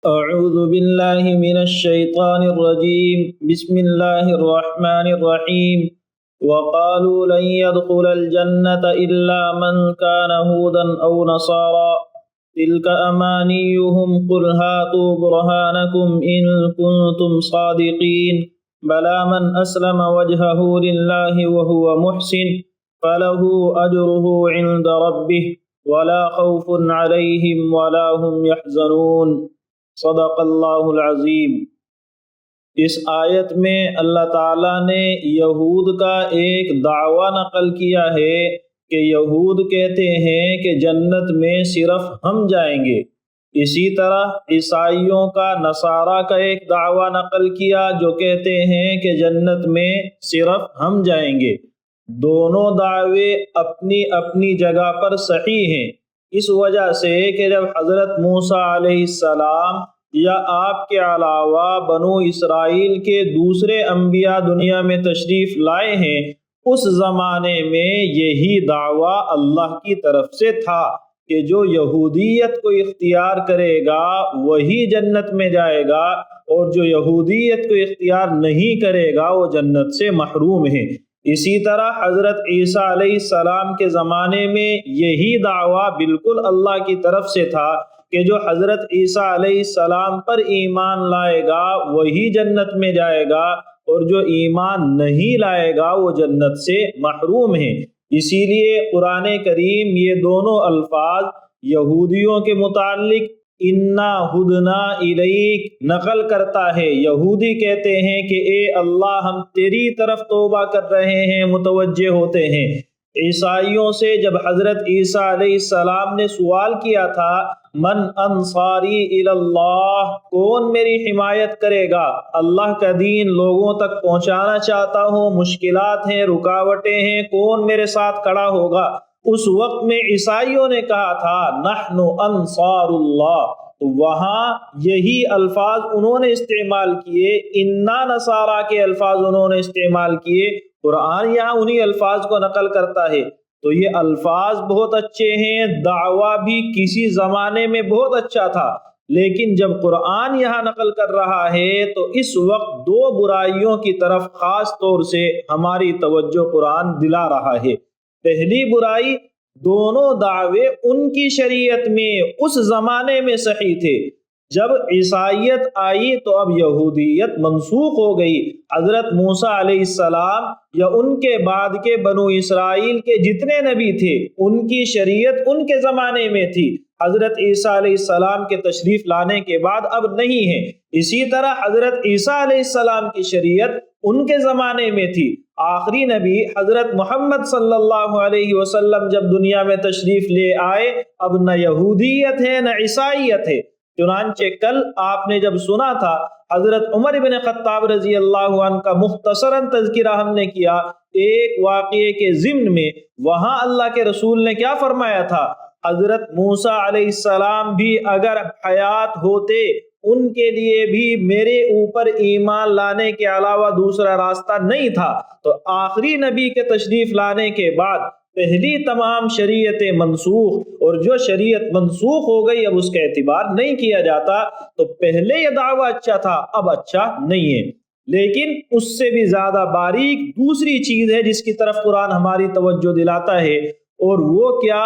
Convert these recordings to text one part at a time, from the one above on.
أعوذ بالله من الشيطان الرجيم. بسم الله الرحمن الرحيم. وقالوا لن يدخل الجنة إلا من كان هودا أو نصارى تلك أمانيهم قل هاتوا برهانكم إن كنتم صادقين بلى من أسلم وجهه لله وهو محسن فله أجره عند ربه ولا خوف عليهم ولا هم يحزنون. صدق اللہ العظیم. اس آیت میں اللہ تعالیٰ نے یہود کا ایک دعویٰ نقل کیا ہے کہ یہود کہتے ہیں کہ جنت میں صرف ہم جائیں گے. اسی طرح عیسائیوں کا نصارہ کا ایک دعویٰ نقل کیا جو کہتے ہیں کہ جنت میں صرف ہم جائیں گے. دونوں دعوے اپنی اپنی جگہ پر صحیح ہیں، اس وجہ سے کہ جب حضرت موسیٰ علیہ السلام یا آپ کے علاوہ بنو اسرائیل کے دوسرے انبیاء دنیا میں تشریف لائے ہیں، اس زمانے میں یہی دعویٰ اللہ کی طرف سے تھا کہ جو یہودیت کو اختیار کرے گا وہی جنت میں جائے گا، اور جو یہودیت کو اختیار نہیں کرے گا وہ جنت سے محروم ہے. اسی طرح حضرت عیسیٰ علیہ السلام کے زمانے میں یہی دعویٰ بالکل اللہ کی طرف سے تھا کہ جو حضرت عیسیٰ علیہ السلام پر ایمان لائے گا وہی جنت میں جائے گا، اور جو ایمان نہیں لائے گا وہ جنت سے محروم ہے. اسی لیے قرآن کریم یہ دونوں الفاظ یہودیوں کے متعلق انا ہدنا الیک نقل کرتا ہے. یہودی کہتے ہیں کہ اے اللہ ہم تیری طرف توبہ کر رہے ہیں، متوجہ ہوتے ہیں. عیسائیوں سے جب حضرت عیسیٰ علیہ السلام نے سوال کیا تھا من انصاری الی اللہ، کون میری حمایت کرے گا، اللہ کا دین لوگوں تک پہنچانا چاہتا ہوں، مشکلات ہیں، رکاوٹیں ہیں، کون میرے ساتھ کھڑا ہوگا؟ اس وقت میں عیسائیوں نے کہا تھا نحن انصار اللہ. تو وہاں یہی الفاظ انہوں نے استعمال کیے، انا نصارہ کے الفاظ انہوں نے استعمال کیے. قرآن یہاں انہی الفاظ کو نقل کرتا ہے. تو یہ الفاظ بہت اچھے ہیں، دعویٰ بھی کسی زمانے میں بہت اچھا تھا، لیکن جب قرآن یہاں نقل کر رہا ہے تو اس وقت دو برائیوں کی طرف خاص طور سے ہماری توجہ قرآن دلا رہا ہے. پہلی برائی، دونوں دعوے ان کی شریعت میں اس زمانے میں صحیح تھے. جب عیسائیت آئی تو اب یہودیت منسوخ ہو گئی. حضرت موسیٰ علیہ السلام یا ان کے بعد کے بنو اسرائیل کے جتنے نبی تھے ان کی شریعت ان کے زمانے میں تھی، حضرت عیسیٰ علیہ السلام کے تشریف لانے کے بعد اب نہیں ہے. اسی طرح حضرت عیسیٰ علیہ السلام کی شریعت ان کے زمانے میں تھی. آخری نبی حضرت محمد صلی اللہ علیہ وسلم جب دنیا میں تشریف لے آئے اب نہ یہودیت ہے نہ عیسائیت ہے. چنانچہ کل آپ نے جب سنا تھا حضرت عمر بن خطاب رضی اللہ عنہ کا مختصراً تذکرہ ہم نے کیا ایک واقعے کے ضمن میں. وہاں اللہ کے رسول نے کیا فرمایا تھا؟ حضرت موسیٰ علیہ السلام بھی اگر حیات ہوتے ان کے لیے بھی میرے اوپر ایمان لانے کے علاوہ دوسرا راستہ نہیں تھا. تو آخری نبی کے تشریف لانے کے بعد پہلی تمام شریعتیں منسوخ، اور جو شریعت منسوخ ہو گئی اب اس کا اعتبار نہیں کیا جاتا. تو پہلے یہ دعویٰ اچھا تھا، اب اچھا نہیں ہے. لیکن اس سے بھی زیادہ باریک دوسری چیز ہے جس کی طرف قرآن ہماری توجہ دلاتا ہے، اور وہ کیا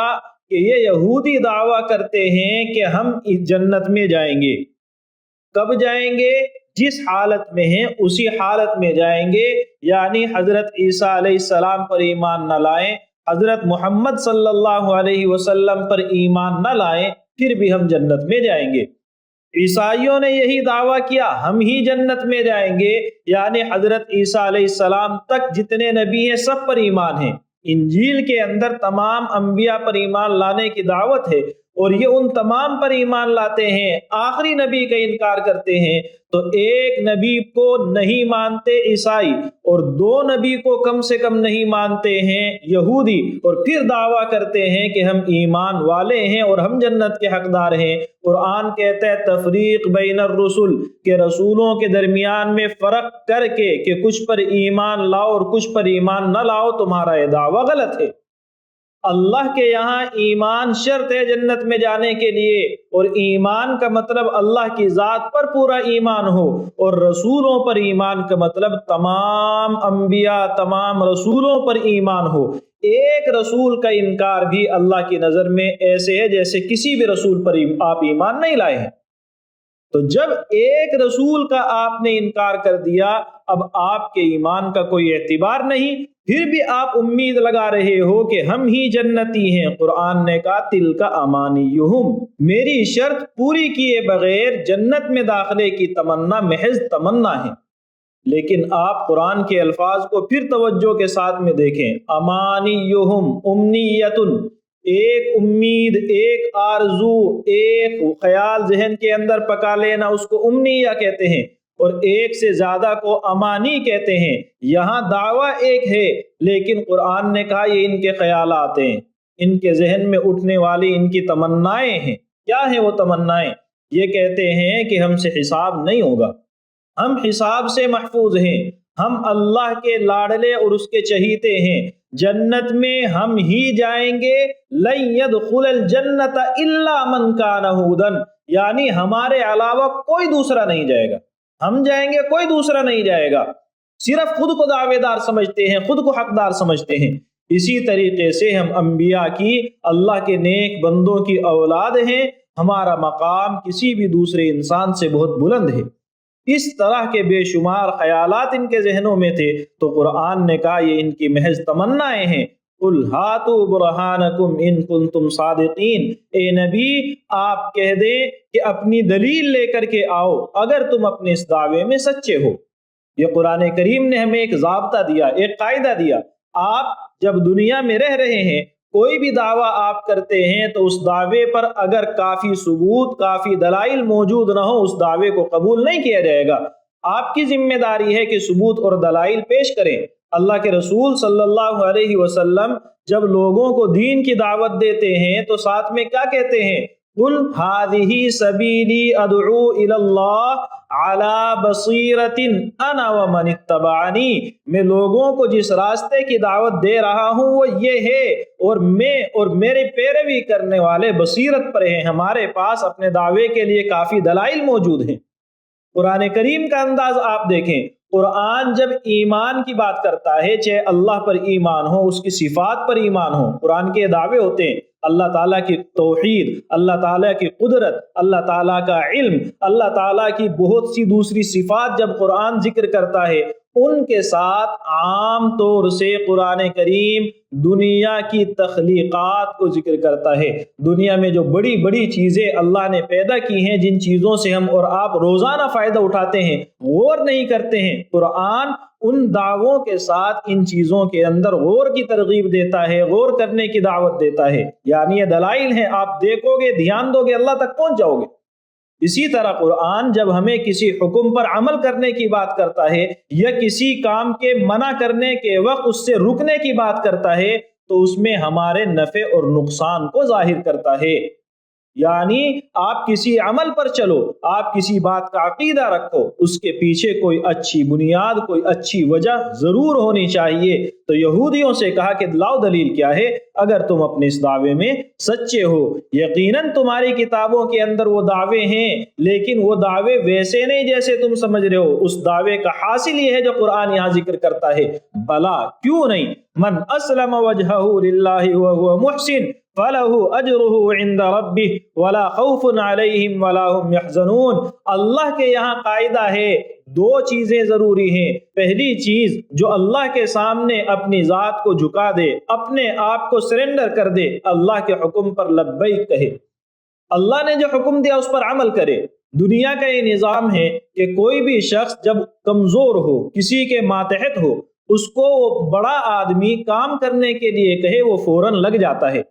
کہ یہ یہودی دعویٰ کرتے ہیں کہ ہم اس جنت میں جائیں گے. کب جائیں گے؟ جس حالت میں ہیں اسی حالت میں جائیں گے. یعنی حضرت عیسیٰ علیہ السلام پر ایمان نہ لائیں، حضرت محمد صلی اللہ علیہ وسلم پر ایمان نہ لائیں، پھر بھی ہم جنت میں جائیں گے. عیسائیوں نے یہی دعویٰ کیا ہم ہی جنت میں جائیں گے. یعنی حضرت عیسیٰ علیہ السلام تک جتنے نبی ہیں سب پر ایمان ہیں. انجیل کے اندر تمام انبیاء پر ایمان لانے کی دعوت ہے، اور یہ ان تمام پر ایمان لاتے ہیں، آخری نبی کا انکار کرتے ہیں. تو ایک نبی کو نہیں مانتے عیسائی، اور دو نبی کو کم سے کم نہیں مانتے ہیں یہودی، اور پھر دعویٰ کرتے ہیں کہ ہم ایمان والے ہیں اور ہم جنت کے حقدار ہیں. قرآن کہتا ہے تفریق بین الرسل، کہ رسولوں کے درمیان میں فرق کر کے کہ کچھ پر ایمان لاؤ اور کچھ پر ایمان نہ لاؤ، تمہارا یہ دعویٰ غلط ہے. اللہ کے یہاں ایمان شرط ہے جنت میں جانے کے لیے، اور ایمان کا مطلب اللہ کی ذات پر پورا ایمان ہو، اور رسولوں پر ایمان کا مطلب تمام انبیاء تمام رسولوں پر ایمان ہو۔ ایک رسول کا انکار بھی اللہ کی نظر میں ایسے ہے جیسے کسی بھی رسول پر آپ ایمان نہیں لائے ہیں۔ تو جب ایک رسول کا آپ نے انکار کر دیا، اب آپ کے ایمان کا کوئی اعتبار نہیں، پھر بھی آپ امید لگا رہے ہو کہ ہم ہی جنتی ہیں۔ قرآن نے کہا تلک امانیہم، میری شرط پوری کیے بغیر جنت میں داخلے کی تمنا محض تمنا ہے۔ لیکن آپ قرآن کے الفاظ کو پھر توجہ کے ساتھ میں دیکھیں، امانیہم امنیتن، ایک امید، ایک آرزو، ایک خیال ذہن کے اندر پکا لینا، اس کو امنیہ کہتے ہیں، اور ایک سے زیادہ کو امانی کہتے ہیں۔ یہاں دعویٰ ایک ہے، لیکن قرآن نے کہا یہ ان کے خیالات ہیں، ان کے ذہن میں اٹھنے والی ان کی تمنائیں ہیں۔ کیا ہیں وہ تمنائیں؟ یہ کہتے ہیں کہ ہم سے حساب نہیں ہوگا، ہم حساب سے محفوظ ہیں، ہم اللہ کے لاڈلے اور اس کے چہیتے ہیں، جنت میں ہم ہی جائیں گے، لن يدخل الجنت الا من كان هودا، یعنی ہمارے علاوہ کوئی دوسرا نہیں جائے گا، ہم جائیں گے کوئی دوسرا نہیں جائے گا۔ صرف خود کو دعوے دار سمجھتے ہیں، خود کو حقدار سمجھتے ہیں۔ اسی طریقے سے ہم انبیاء کی، اللہ کے نیک بندوں کی اولاد ہیں، ہمارا مقام کسی بھی دوسرے انسان سے بہت بلند ہے۔ اس طرح کے بے شمار خیالات ان کے ذہنوں میں تھے، تو قرآن نے کہا یہ ان کی محض تمنائیں ہیں۔ قُلْ هَاتُوا بُرْهَانَكُمْ إِن كُنتُمْ صَادِقِينَ، اے نبی آپ کہہ دیں کہ اپنی دلیل لے کر کے آؤ اگر تم اپنے اس دعوے میں سچے ہو۔ یہ قرآن کریم نے ہمیں ایک ضابطہ دیا، ایک قاعدہ دیا۔ آپ جب دنیا میں رہ رہے ہیں، کوئی بھی دعویٰ آپ کرتے ہیں تو اس دعوے پر اگر کافی ثبوت، کافی دلائل موجود نہ ہو، اس دعوے کو قبول نہیں کیا جائے گا۔ آپ کی ذمہ داری ہے کہ ثبوت اور دلائل پیش کریں۔ اللہ کے رسول صلی اللہ علیہ وسلم جب لوگوں کو دین کی دعوت دیتے ہیں تو ساتھ میں کیا کہتے ہیں؟ قُلْ هَٰذِهِ سَبِيلِي أَدْعُو إِلَى اللَّهِ عَلَىٰ بَصِيرَةٍ أَنَا وَمَنِ اتَّبَعَنِي، میں لوگوں کو جس راستے کی دعوت دے رہا ہوں وہ یہ ہے، اور میں اور میرے پیروی کرنے والے بصیرت پر ہیں۔ ہمارے پاس اپنے دعوے کے لیے کافی دلائل موجود ہیں۔ قرآن کریم کا انداز آپ دیکھیں، قرآن جب ایمان کی بات کرتا ہے، چاہے اللہ پر ایمان ہو، اس کی صفات پر ایمان ہو، قرآن کے دعوے ہوتے ہیں اللہ تعالیٰ کی توحید، اللہ تعالیٰ کی قدرت، اللہ تعالیٰ کا علم، اللہ تعالیٰ کی بہت سی دوسری صفات جب قرآن ذکر کرتا ہے، ان کے ساتھ عام طور سے قرآن کریم دنیا کی تخلیقات کو ذکر کرتا ہے۔ دنیا میں جو بڑی بڑی چیزیں اللہ نے پیدا کی ہیں، جن چیزوں سے ہم اور آپ روزانہ فائدہ اٹھاتے ہیں، غور نہیں کرتے ہیں، قرآن ان دعووں کے ساتھ ان چیزوں کے اندر غور کی ترغیب دیتا ہے، غور کرنے کی دعوت دیتا ہے۔ یعنی یہ دلائل ہیں، آپ دیکھو گے، دھیان دو گے، اللہ تک پہنچ جاؤ گے۔ اسی طرح قرآن جب ہمیں کسی حکم پر عمل کرنے کی بات کرتا ہے یا کسی کام کے منع کرنے کے وقت اس سے رکنے کی بات کرتا ہے، تو اس میں ہمارے نفع اور نقصان کو ظاہر کرتا ہے۔ یعنی آپ کسی عمل پر چلو، آپ کسی بات کا عقیدہ رکھو، اس کے پیچھے کوئی اچھی بنیاد، کوئی اچھی وجہ ضرور ہونی چاہیے۔ تو یہودیوں سے کہا کہ لاؤ دلیل کیا ہے اگر تم اپنے اس دعوے میں سچے ہو۔ یقیناً تمہاری کتابوں کے اندر وہ دعوے ہیں، لیکن وہ دعوے ویسے نہیں جیسے تم سمجھ رہے ہو۔ اس دعوے کا حاصل یہ ہے جو قرآن یہاں ذکر کرتا ہے، بلا کیوں نہیں، من اسلم وجہہ للہ وہو محسن فَلَهُ أَجْرُهُ عِنْدَ رَبِّهِ وَلَا خَوْفٌ عَلَيْهِمْ وَلَا هُمْ يَحْزَنُونَ۔ اللہ کے یہاں قاعدہ ہے، دو چیزیں ضروری ہیں۔ پہلی چیز، جو اللہ کے سامنے اپنی ذات کو جھکا دے، اپنے آپ کو سرنڈر کر دے، اللہ کے حکم پر لبیک کہے، اللہ نے جو حکم دیا اس پر عمل کرے۔ دنیا کا یہ نظام ہے کہ کوئی بھی شخص جب کمزور ہو، کسی کے ماتحت ہو، اس کو وہ بڑا آدمی کام کرنے کے لیے کہے، وہ فوراً لگ جاتا ہے۔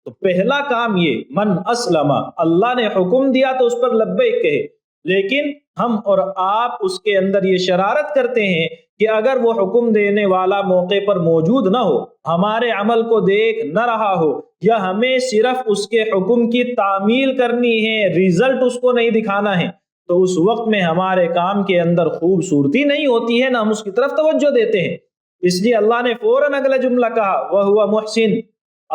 تو پہلا کام یہ، من اسلم، اللہ نے حکم دیا تو اس پر لبیک کہے۔ لیکن ہم اور آپ اس کے اندر یہ شرارت کرتے ہیں کہ اگر وہ حکم دینے والا موقع پر موجود نہ ہو، ہمارے عمل کو دیکھ نہ رہا ہو، یا ہمیں صرف اس کے حکم کی تعمیل کرنی ہے، ریزلٹ اس کو نہیں دکھانا ہے، تو اس وقت میں ہمارے کام کے اندر خوبصورتی نہیں ہوتی ہے، نہ ہم اس کی طرف توجہ دیتے ہیں۔ اس لیے اللہ نے فوراً اگلا جملہ کہا، وَهُوَ مُحْسِن،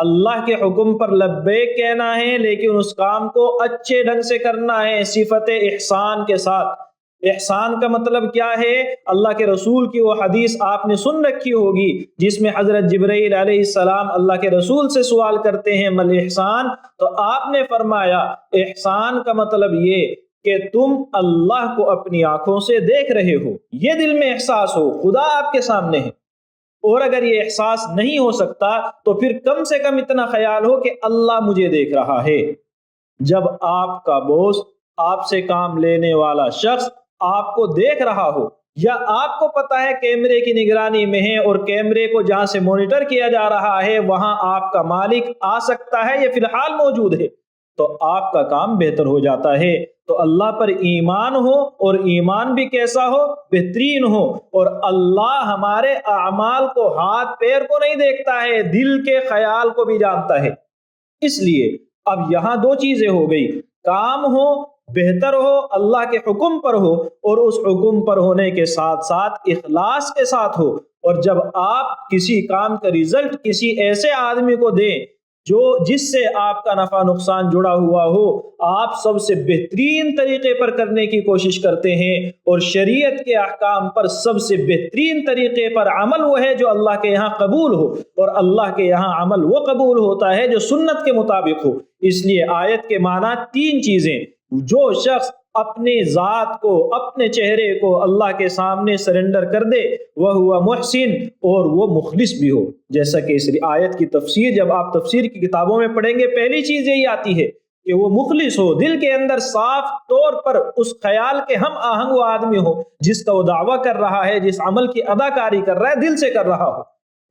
اللہ کے حکم پر لبیک کہنا ہے لیکن اس کام کو اچھے ڈھنگ سے کرنا ہے، صفت احسان کے ساتھ۔ احسان کا مطلب کیا ہے؟ اللہ کے رسول کی وہ حدیث آپ نے سن رکھی ہوگی جس میں حضرت جبرائیل علیہ السلام اللہ کے رسول سے سوال کرتے ہیں مل احسان، تو آپ نے فرمایا احسان کا مطلب یہ کہ تم اللہ کو اپنی آنکھوں سے دیکھ رہے ہو، یہ دل میں احساس ہو خدا آپ کے سامنے ہے۔ اور اگر یہ احساس نہیں ہو سکتا تو پھر کم سے کم اتنا خیال ہو کہ اللہ مجھے دیکھ رہا ہے۔ جب آپ کا باس، آپ سے کام لینے والا شخص آپ کو دیکھ رہا ہو، یا آپ کو پتا ہے کیمرے کی نگرانی میں ہے اور کیمرے کو جہاں سے مانیٹر کیا جا رہا ہے وہاں آپ کا مالک آ سکتا ہے یا فی الحال موجود ہے، تو آپ کا کام بہتر ہو جاتا ہے۔ تو اللہ پر ایمان ہو، اور ایمان بھی کیسا ہو؟ بہترین ہو۔ اور اللہ ہمارے اعمال کو، ہاتھ پیر کو نہیں دیکھتا ہے، دل کے خیال کو بھی جانتا ہے۔ اس لیے اب یہاں دو چیزیں ہو گئی، کام ہو، بہتر ہو، اللہ کے حکم پر ہو، اور اس حکم پر ہونے کے ساتھ ساتھ اخلاص کے ساتھ ہو۔ اور جب آپ کسی کام کا رزلٹ کسی ایسے آدمی کو دیں جس سے آپ کا نفع نقصان جڑا ہوا ہو، آپ سب سے بہترین طریقے پر کرنے کی کوشش کرتے ہیں، اور شریعت کے احکام پر سب سے بہترین طریقے پر عمل وہ ہے جو اللہ کے یہاں قبول ہو، اور اللہ کے یہاں عمل وہ قبول ہوتا ہے جو سنت کے مطابق ہو۔ اس لیے آیت کے معنی تین چیزیں، جو شخص اپنی ذات کو، اپنے چہرے کو اللہ کے سامنے سرنڈر کر دے وہ ہوا محسن، اور وہ مخلص بھی ہو۔ جیسا کہ اس آیت کی تفسیر جب آپ تفسیر کی کتابوں میں پڑھیں گے پہلی چیز یہی آتی ہے کہ وہ مخلص ہو، دل کے اندر صاف طور پر اس خیال کے ہم آہنگ وہ آدمی ہو جس کا وہ دعویٰ کر رہا ہے، جس عمل کی اداکاری کر رہا ہے دل سے کر رہا ہو۔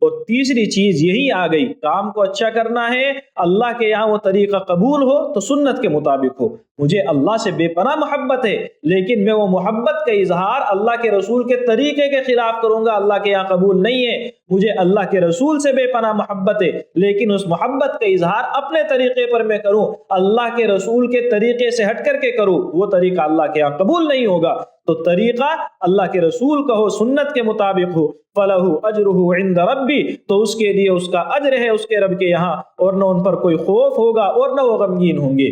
اور تیسری چیز یہی آ گئی، کام کو اچھا کرنا ہے، اللہ کے یہاں وہ طریقہ قبول ہو تو سنت کے مطابق ہو۔ مجھے اللہ سے بے پناہ محبت ہے لیکن میں وہ محبت کا اظہار اللہ کے رسول کے طریقے کے خلاف کروں گا، اللہ کے یہاں قبول نہیں ہے۔ مجھے اللہ کے رسول سے بے پناہ محبت ہے لیکن اس محبت کا اظہار اپنے طریقے پر میں کروں، اللہ کے رسول کے طریقے سے ہٹ کر کے کروں، وہ طریقہ اللہ کے یہاں قبول نہیں ہوگا۔ تو طریقہ اللہ کے رسول کا ہو، سنت کے مطابق ہو، فَلَهُ أَجْرُهُ عِنْدَ رَبِّهِ، تو اس کے لیے اس کا اجر ہے اس کے رب کے یہاں، اور نہ ان پر کوئی خوف ہوگا اور نہ وہ غمگین ہوں گے۔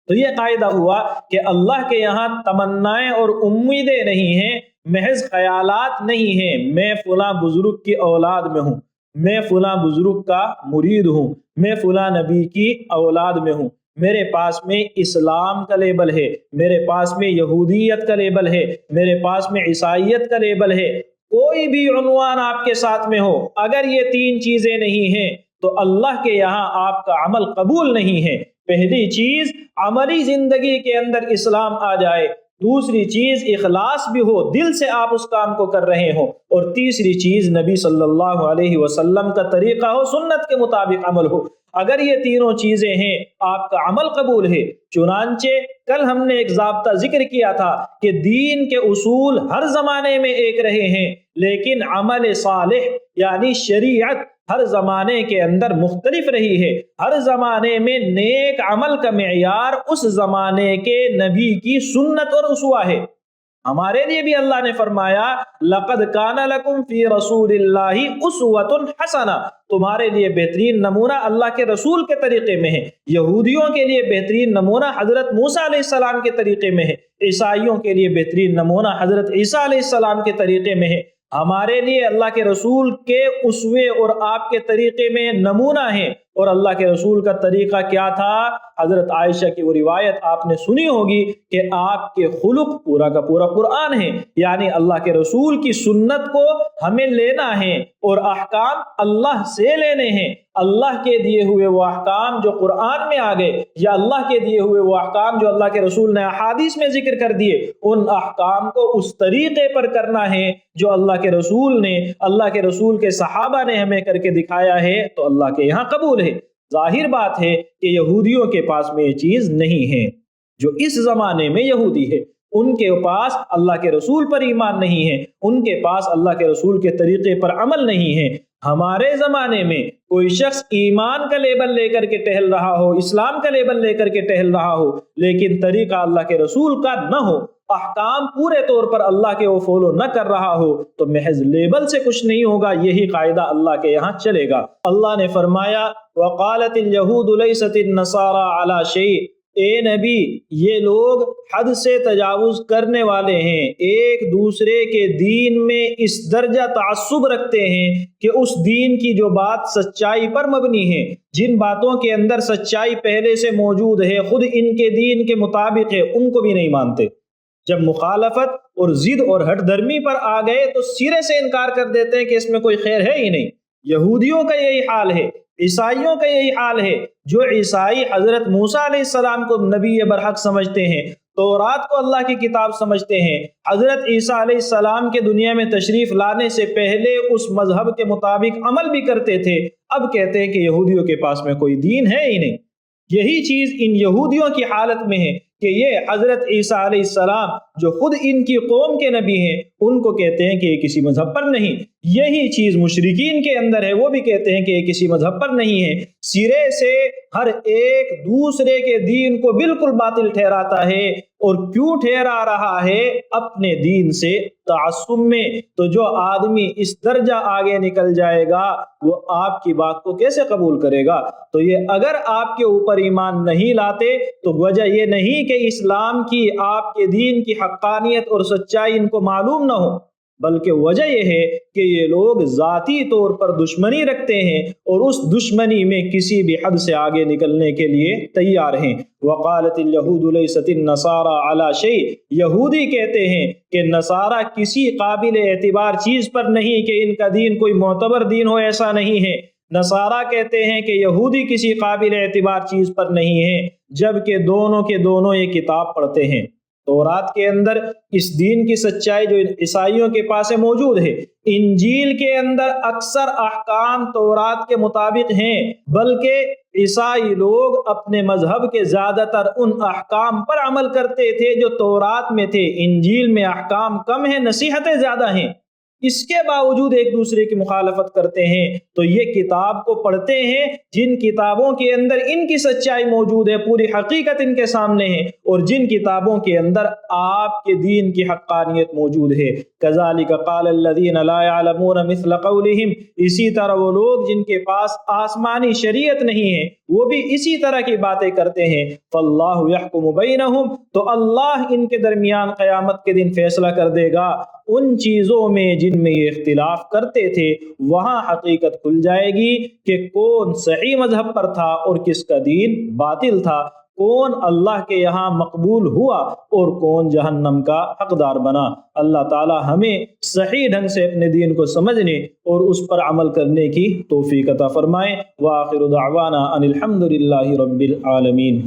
تو یہ قاعدہ ہوا کہ اللہ کے یہاں تمنائیں اور امیدیں نہیں ہیں، محض خیالات نہیں ہیں، میں فلاں بزرگ کی اولاد میں ہوں، میں فلاں بزرگ کا مرید ہوں، میں فلاں نبی کی اولاد میں ہوں، میرے پاس میں اسلام کا لیبل ہے، میرے پاس میں یہودیت کا لیبل ہے، میرے پاس میں عیسائیت کا لیبل ہے، کوئی بھی عنوان آپ کے ساتھ میں ہو، اگر یہ تین چیزیں نہیں ہیں تو اللہ کے یہاں آپ کا عمل قبول نہیں ہے۔ پہلی چیز عملی زندگی کے اندر اسلام آ جائے، دوسری چیز اخلاص بھی ہو، دل سے آپ اس کام کو کر رہے ہوں، اور تیسری چیز نبی صلی اللہ علیہ وسلم کا طریقہ ہو، سنت کے مطابق عمل ہو۔ اگر یہ تینوں چیزیں ہیں آپ کا عمل قبول ہے۔ چنانچہ کل ہم نے ایک ضابطہ ذکر کیا تھا کہ دین کے اصول ہر زمانے میں ایک رہے ہیں لیکن عمل صالح یعنی شریعت ہر زمانے کے اندر مختلف رہی ہے۔ ہر زمانے میں نیک عمل کا معیار اس زمانے کے نبی کی سنت اور اسوہ ہے۔ ہمارے لیے بھی اللہ نے فرمایا لَقَدْ كَانَ لَكُمْ فِي رَسُولِ اللَّهِ أُسْوَةٌ حَسَنَةٌ، تمہارے لیے بہترین نمونہ اللہ کے رسول کے طریقے میں ہے۔ یہودیوں کے لیے بہترین نمونہ حضرت موسیٰ علیہ السلام کے طریقے میں ہے، عیسائیوں کے لیے بہترین نمونہ حضرت عیسیٰ علیہ السلام کے طریقے میں ہے۔ ہمارے لیے اللہ کے رسول کے اسوے اور آپ کے طریقے میں نمونہ ہے۔ اور اللہ کے رسول کا طریقہ کیا تھا؟ حضرت عائشہ کی وہ روایت آپ نے سنی ہوگی کہ آپ کے خلق پورا کا پورا قرآن ہے، یعنی اللہ کے رسول کی سنت کو ہمیں لینا ہے اور احکام اللہ سے لینے ہیں۔ اللہ کے دیے ہوئے وہ احکام جو قرآن میں آ گئے، یا اللہ کے دیے ہوئے وہ احکام جو اللہ کے رسول نے احادیث میں ذکر کر دیے، ان احکام کو اس طریقے پر کرنا ہے جو اللہ کے رسول نے، اللہ کے رسول کے صحابہ نے ہمیں کر کے دکھایا ہے، تو اللہ کے یہاں قبول ہے۔ ظاہر بات ہے کہ یہودیوں کے پاس میں یہ چیز نہیں ہے، جو اس زمانے میں یہودی ہے ان کے پاس اللہ کے رسول پر ایمان نہیں ہے، ان کے پاس اللہ کے رسول کے طریقے پر عمل نہیں ہے۔ ہمارے زمانے میں کوئی شخص ایمان کا لیبل لے کر کے ٹہل رہا ہو، اسلام کا لیبل لے کر کے ٹہل رہا ہو، لیکن طریقہ اللہ کے رسول کا نہ ہو، احکام پورے طور پر اللہ کے وہ فالو نہ کر رہا ہو، تو محض لیبل سے کچھ نہیں ہوگا، یہی قاعدہ اللہ کے یہاں چلے گا۔ اللہ نے فرمایا وقالت اليہود لیست النصارى علی شیء، اے نبی یہ لوگ حد سے تجاوز کرنے والے ہیں، ایک دوسرے کے دین میں اس درجہ تعصب رکھتے ہیں کہ اس دین کی جو بات سچائی پر مبنی ہے، جن باتوں کے اندر سچائی پہلے سے موجود ہے، خود ان کے دین کے مطابق ہے، ان کو بھی نہیں مانتے۔ جب مخالفت اور ضد اور ہٹ درمی پر آ گئے تو سرے سے انکار کر دیتے ہیں کہ اس میں کوئی خیر ہے ہی نہیں۔ یہودیوں کا یہی حال ہے، عیسائیوں کا یہی حال ہے۔ جو عیسائی حضرت موسیٰ علیہ السلام کو نبی برحق سمجھتے ہیں، تورات کو اللہ کی کتاب سمجھتے ہیں، حضرت عیسیٰ علیہ السلام کے دنیا میں تشریف لانے سے پہلے اس مذہب کے مطابق عمل بھی کرتے تھے، اب کہتے ہیں کہ یہودیوں کے پاس میں کوئی دین ہے ہی نہیں۔ یہی چیز ان یہودیوں کی حالت میں ہے کہ یہ حضرت عیسیٰ علیہ السلام جو خود ان کی قوم کے نبی ہیں، ان کو کہتے ہیں کہ یہ کسی مذہب پر نہیں۔ یہی چیز مشرکین کے اندر ہے، وہ بھی کہتے ہیں کہ یہ کسی مذہب پر نہیں ہے۔ سرے سے ہر ایک دوسرے کے دین کو بالکل باطل ٹھہراتا ہے، اور کیوں ٹھہرا رہا ہے؟ اپنے دین سے تعصب میں۔ تو جو آدمی اس درجہ آگے نکل جائے گا وہ آپ کی بات کو کیسے قبول کرے گا؟ تو یہ اگر آپ کے اوپر ایمان نہیں لاتے تو وجہ یہ نہیں کہ اسلام کی، آپ کے دین کی حقانیت اور سچائی ان کو معلوم نہ ہو، بلکہ وجہ یہ ہے کہ یہ لوگ ذاتی طور پر دشمنی رکھتے ہیں اور اس دشمنی میں کسی بھی حد سے آگے نکلنے کے لیے تیار ہیں۔ وقالت اليہود لیست النصارى علی شیء، یہودی کہتے ہیں کہ نصارہ کسی قابل اعتبار چیز پر نہیں، کہ ان کا دین کوئی معتبر دین ہو، ایسا نہیں ہے۔ نصارہ کہتے ہیں کہ یہودی کسی قابل اعتبار چیز پر نہیں ہے، جبکہ دونوں کے دونوں یہ کتاب پڑھتے ہیں۔ تورات کے اندر اس دین کی سچائی جو عیسائیوں کے پاس موجود ہے، انجیل کے اندر اکثر احکام تورات کے مطابق ہیں، بلکہ عیسائی لوگ اپنے مذہب کے زیادہ تر ان احکام پر عمل کرتے تھے جو تورات میں تھے۔ انجیل میں احکام کم ہیں، نصیحتیں زیادہ ہیں، اس کے باوجود ایک دوسرے کی مخالفت کرتے ہیں۔ تو یہ کتاب کو پڑھتے ہیں جن کتابوں کے اندر ان کی سچائی موجود ہے، پوری حقیقت ان کے سامنے ہے، اور جن کتابوں کے اندر آپ کے دین کی حقانیت موجود ہے۔ کذالک قال الذین لا یعلمون مثل قولہم، اسی طرح وہ لوگ جن کے پاس آسمانی شریعت نہیں ہے وہ بھی اسی طرح کی باتیں کرتے ہیں۔ فاللہ یحکم بینہم، تو اللہ ان کے درمیان قیامت کے دن فیصلہ کر دے گا۔ ان چیزوں میں جن میں یہ اختلاف کرتے تھے وہاں حقیقت کھل جائے گی کہ کون صحیح مذہب پر تھا اور کس کا دین باطل تھا، کون اللہ کے یہاں مقبول ہوا اور کون جہنم کا حقدار بنا۔ اللہ تعالی ہمیں صحیح ڈھنگ سے اپنے دین کو سمجھنے اور اس پر عمل کرنے کی توفیق عطا فرمائے۔ وآخر دعوانا ان الحمد للہ رب العالمین۔